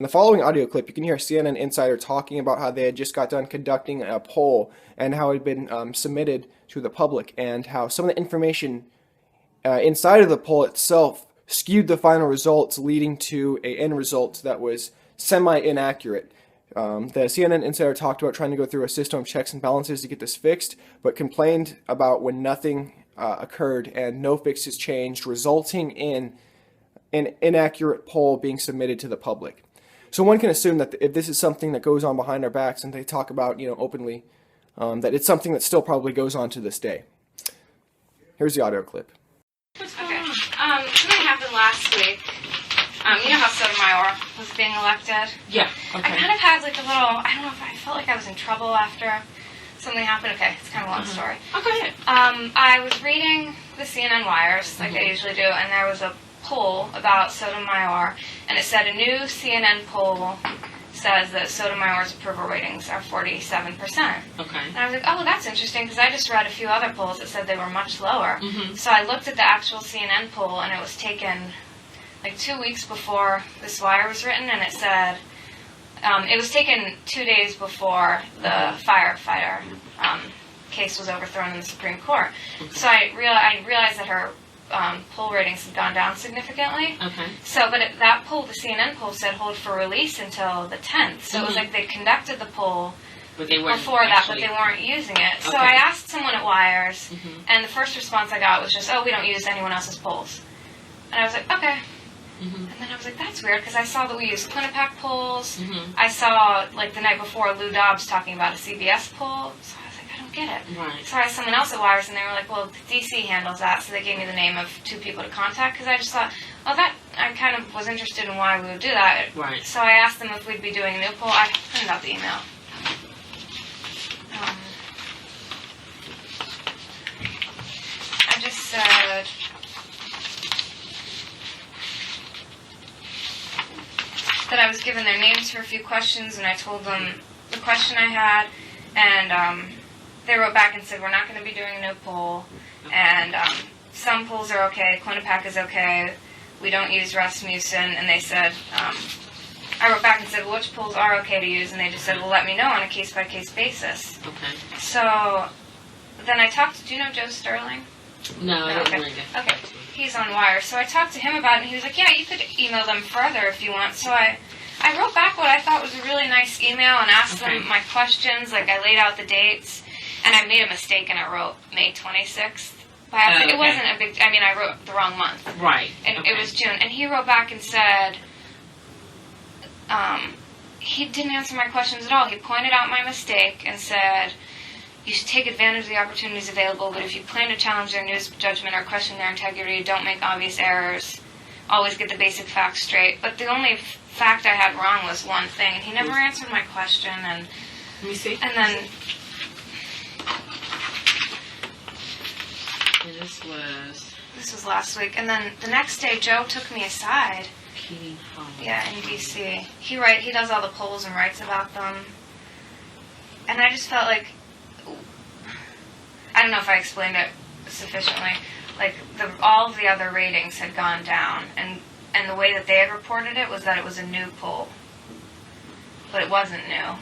In the following audio clip, you can hear a CNN insider talking about how they had just got done conducting a poll and how it had been submitted to the public, and how some of the information inside of the poll itself skewed the final results, leading to an end result that was semi-inaccurate. The CNN insider talked about trying to go through a system of checks and balances to get this fixed, but complained about when nothing occurred and no fixes changed, resulting in an inaccurate poll being submitted to the public. So one can assume that if this is something that goes on behind our backs and they talk about, openly, that it's something that still probably goes on to this day. Here's the audio clip. Okay. Something happened last week. You know how Sotomayor was being elected? Yeah. Okay. I kind of had like a little, I don't know if I felt like I was in trouble after something happened. Okay, it's kind of a long story. Okay. I was reading the CNN wires, like I usually do, and there was a poll about Sotomayor, and it said a new CNN poll says that Sotomayor's approval ratings are 47%. Okay. And I was like, oh, that's interesting, because I just read a few other polls that said they were much lower. Mm-hmm. So I looked at the actual CNN poll, and it was taken like 2 weeks before this wire was written, and it said, it was taken 2 days before the firefighter case was overthrown in the Supreme Court. So I realized that her poll ratings had gone down significantly. Okay. So, but that poll, the CNN poll, said hold for release until the 10th. So it was like they conducted the poll before that, but they weren't using it. So I asked someone at Wires, and the first response I got was just, oh, we don't use anyone else's polls. And I was like, okay. And then I was like, that's weird, because I saw that we used Quinnipiac polls. I saw, like, the night before, Lou Dobbs talking about a CBS poll. So I was like, I don't get it. Right. So I asked someone else at Wires, and they were like, well, DC handles that. So they gave me the name of 2 people to contact, because I just thought, oh, that, I kind of was interested in why we would do that. Right. So I asked them if we'd be doing a new poll. I printed out the email. I just said, that I was given their names for a few questions, and I told them the question I had, and they wrote back and said, we're not going to be doing a new poll, and some polls are okay, Quinnipiac is okay, we don't use Rasmussen, and they said, I wrote back and said, well, which polls are okay to use, and they just said, well, let me know on a case-by-case basis. Okay. So then I talked to, do you know Joe Sterling? No, I don't really get Okay, he's on Wire. So I talked to him about it, and he was like, yeah, you could email them further if you want. So I wrote back what I thought was a really nice email and asked them my questions. Like, I laid out the dates, and I made a mistake, and I wrote May 26th. By accident. It wasn't a big, I wrote the wrong month. Right. And it was June. And he wrote back and said, he didn't answer my questions at all. He pointed out my mistake and said, you should take advantage of the opportunities available, but if you plan to challenge their news judgment or question their integrity, don't make obvious errors. Always get the basic facts straight. But the only fact I had wrong was one thing, and he never answered my question. And let me see. And then this was last week. And then the next day, Joe took me aside. Yeah, in DC. He does all the polls and writes about them. And I just felt like, I don't know if I explained it sufficiently. Like, all of the other ratings had gone down, and the way that they had reported it was that it was a new poll. But it wasn't new.